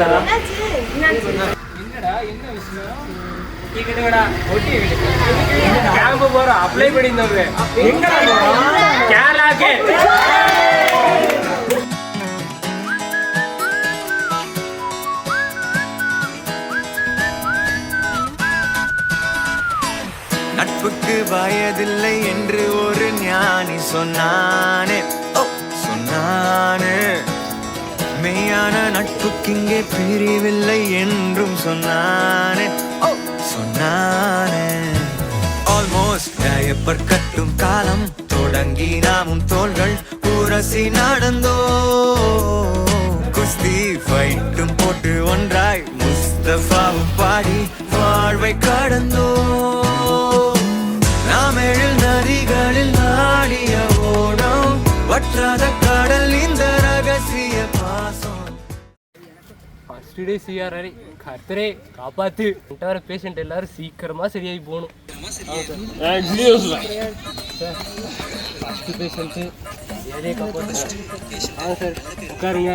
என்னடா என்ன விஷயம்? கேக்குதுடா ஓட்டி கேம்ப் போறோம் அப்ளை பண்ணிருந்தோம். எங்க கேரளாக்கு நட்புக்கு வயதில்லை என்று ஒரு ஞானி சொன்னானே, சொன்னானே. மெய்யான நட்புக்கு இங்கே பிரிவில்லை என்றும் சொன்னானே, சொன்னானே. ஆல்மோஸ்ட் டயப்பர் கட்டும் காலம் தொடங்கி நாமும் தோள்கள் உரசி நடந்தோ, குஸ்தி ஃபைட்டும் போட்டு ஒன்றாய் முஸ்தபாவும் பாடி வாழ்வை கடந்தோ. நாம் எழில் நதிகளில் நாடிய ஓடம் வற்றாத கடல் இந்த ரகசிய பாசம். ஃபர்ஸ்ட் டே சிஆர்ஆர் கர்த்தரே காப்பாத்து. வர பேஷண்ட் எல்லாரும் சீக்கிரமா சரியாகி போகணும். ஃபர்ஸ்ட் பேஷண்ட்டு சார் உட்காருங்க.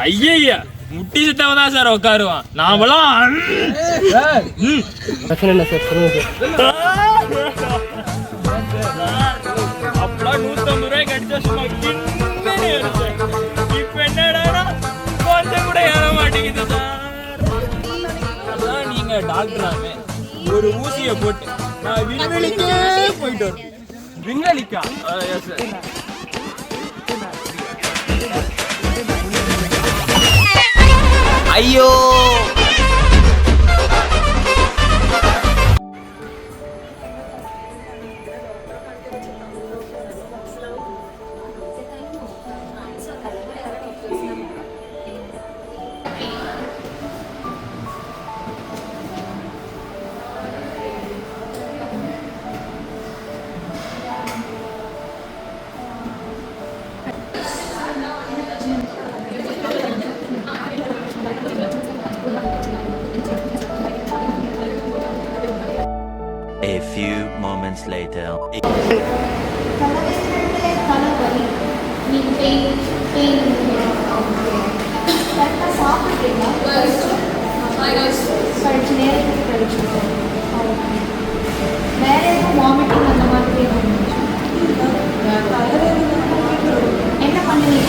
ஐயா முட்டி சித்தவ தான் சார் உட்காருவான். நாமளாம் பிரச்சனை இல்லை சார், சொல்லுங்க சார். அப்பெல்லாம் 150 ரூபாய்க்கு அடிச்சா சும்மா இப்ப என்னடா கொஞ்சம் கூட ஏற மாட்டேங்குது சார். அதான் நீங்க டாக்டராமே ஒரு ஊசியை போட்டு நான் விண்வெளிக்கே போயிட்டு வரேன். விண்வெளிக்கா? ஐயோ A few moments later. என்ன பண்ணுவீங்க?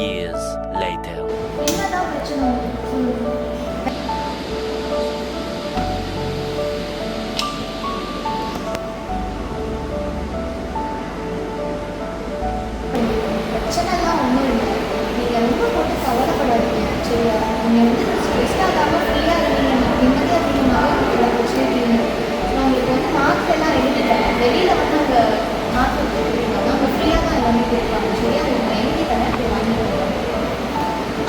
Years later. பிரச்சனைலாம் ஒன்றும் இல்லை, நீங்கள் ரொம்ப போட்டு கவலைப்படாதீங்க சரியா? நீங்கள் வந்து ஸ்ட்ரெஸ் ஆகாமல் ஃப்ரீயாக இருந்தீங்க, நிம்மதியாக இருந்தீங்கன்னாவே பிரச்சனை இல்லை. நான் உங்களுக்கு வந்து மார்க்ஸ் எல்லாம் எழுதிட்டேன். வெளியில் வந்து அந்த மார்க்ஸ் கொடுத்துருக்காங்க, அவங்க ஃப்ரீயாக தான் எல்லாமே கொடுப்பாங்க சரியா? உங்களுக்கு எழுதி தரேன், அப்படி வாங்கி கொடுப்பாங்க.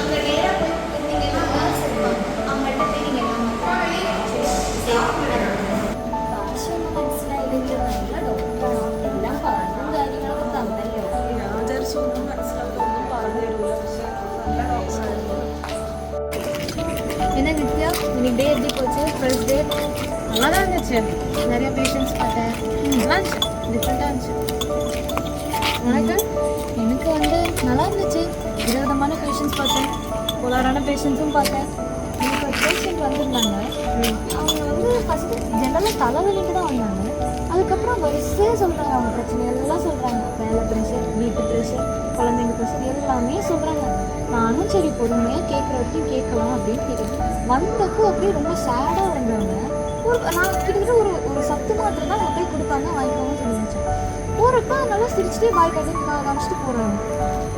அங்கே நேராக போய் இருந்தீங்கன்னா கேர்ள்ஸ் இருப்பாங்க, அவங்கள்ட்ட போய் நீங்கள் எல்லாம் என்ன நித்யா, இன்னைக்கு டே எப்படி போச்சு? ஃபர்ஸ்ட் டே நல்லா தான் இருந்துச்சு. நிறைய பேஷண்ட்ஸ் பார்த்தேன், நல்லா இருந்துச்சு, டிஃப்ரெண்ட்டாக இருந்துச்சு. உனக்கு? எனக்கு வந்து நல்லா இருந்துச்சு. விதவிதமான பேஷண்ட்ஸ் பார்த்தேன், போலாரான பேஷண்ட்ஸும் பார்த்தேன். எனக்கு ஒரு பேஷண்ட் வந்திருந்தாங்க, அவங்க வந்து ஃபஸ்ட்டு ஜெனரலாக தலைவலிக்கு தான் வந்தாங்க. அதுக்கப்புறம் வரிசையாக சொல்கிறாங்க, அவங்க பிரச்சனை எல்லாம் சொல்கிறாங்க. வேலை ப்ரெஷர், வீட்டு ப்ரெஷர், குழந்தைங்க ப்ரெஷர் எல்லாமே சொல்கிறாங்க. நானும் சரி பொறுமையாக கேட்குற வரைக்கும் கேட்கலாம் அப்படின்னு கேட்டேன். வந்தப்போ அப்படியே ரொம்ப சேடாக இருந்தாங்க. நான் கிட்டத்தட்ட ஒரு சத்து மாத்திரை தான் அவங்க போய் கொடுப்பாங்க, வாங்கிக்கோங்க சொல்லிடுச்சு. போகிறப்ப நல்லா சிரிச்சுட்டே பாய் கட்டி காமிச்சிட்டு போகிறாங்க.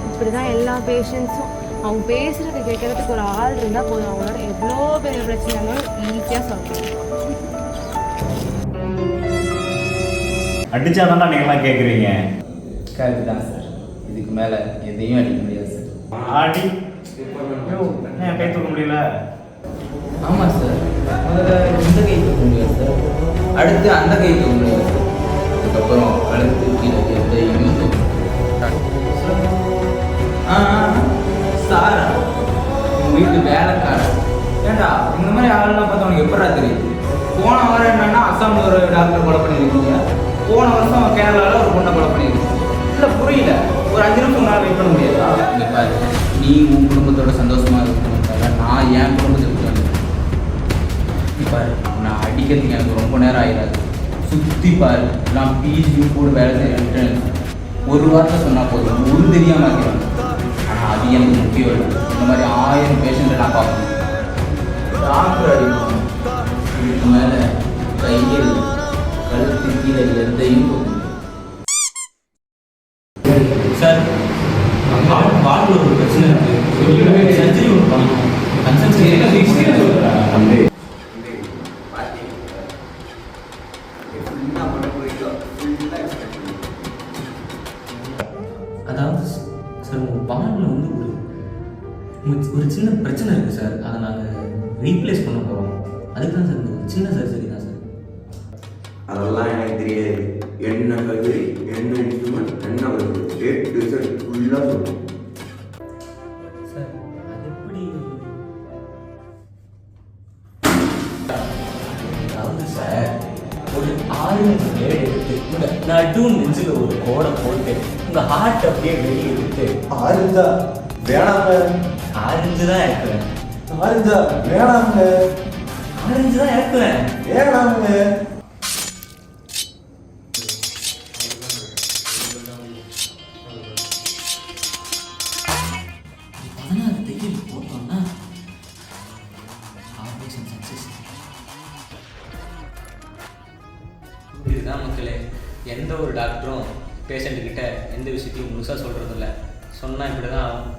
இப்படி தான் எல்லா பேஷண்ட்ஸும். அவங்க பேசுகிறத கேட்குறதுக்கு ஒரு ஆள் இருந்தால் போதும், அவங்களோட எவ்வளோ பெரிய பிரச்சனைகளும் ஈஸியாக சொல்கிறாங்க. அடிச்சாதான்டா நீங்களாம் கேட்குறீங்க. கரெக்ட் தான் சார். இதுக்கு மேலே எதையும் அடிக்க முடியாது சார். ஆடி என்ன கை தூக்க முடியல? ஆமாம் சார். முதல்ல இந்த கை தூக்க முடியாது சார், அடுத்து அந்த கை தூக்க முடியாது சார், அதுக்கப்புறம் கழுத்து கீழே எதையும் தூக்க சார். உங்கள் வீட்டு வேலைக்காரன் ஏண்டா இந்த மாதிரி ஆளெல்லாம் பார்த்தா உனக்கு எப்படா தெரியுது? போன வாரம் என்னன்னா அஸ்ஸாமில் ஒரு டாக்டர் கொலை பண்ணியிருக்கீங்க, போன வருஷம் கேரளாவில் ஒரு பொண்ணை கொலை பண்ணியிருக்கீங்க. இல்லை புரியல, ஒரு 5 நிமிஷம் நான் வெயிட் பண்ண முடியாதா? இங்கே பாரு, நீ உன் குடும்பத்தோட சந்தோஷமாக இருக்கணும் தவிர நான் என் குடும்பத்துக்கு வந்து பாரு, நான் அடிக்கிறதுக்கு எனக்கு ரொம்ப நேரம் ஆகிடாது. சுற்றி பாரு, நான் பிஜியும் கூட வேலை செய்கிறேன். ஒரு வார்த்தை சொன்னால் போதும், ஒரு தெரியாமல் இருக்கிறேன். ஆனால் அது எனக்கு முக்கியம் இல்லை. இந்த மாதிரி 1000 பேஷண்ட்டை நான் பார்க்கணும். டாக்டர் அடிக்கணும், இதுக்கு மேலே கையில் கழுத்து கீழே எதையும் சார். வாழ்வில் ஒரு பிரச்சனை இருக்குது, சர்ஜரி ஒன்று பண்ணணும். அதாவது சார் உங்கள் பாண்டில் வந்து ஒரு சின்ன பிரச்சனை இருக்குது சார், அதை நாங்கள் ரீப்ளேஸ் பண்ண போகிறோம். அதுக்கு தான் சார் இந்த ஒரு சின்ன சர்ஜரி தான் சார். அதெல்லாம் எனக்கு தெரியாது. என்ன சர்ஜரி, என்ன இன்ஸ்ட்ருமெண்ட், என்ன வருது, டேட் ரிசல்ட் ஃபுல்லாக சொல்லுங்கள் சார். அது எப்படி? அதாவது சார் ஒரு 6 பிளேட் எடுத்து உங்கள் நடு நெஞ்சில் ஒரு கோடை போட்டு உங்கள் ஹார்ட் அப்படியே வெளியே எடுத்து ஆறுதா வேணாங்க, ஆரஞ்சு தான் இருக்குவேன். ஆறுதா வேணாங்க, ஆரஞ்சு தான் இருக்குவேன். வேணாங்க. போட்டோம்னா ஆப்ரேஷன் சக்ஸஸ். இதுதான் மக்களே, எந்த ஒரு டாக்டரும் பேஷண்ட்டுக்கிட்ட எந்த விஷயத்தையும் முழுசாக சொல்கிறதில்ல. சொன்னால் இப்படி தான் ஆகும்.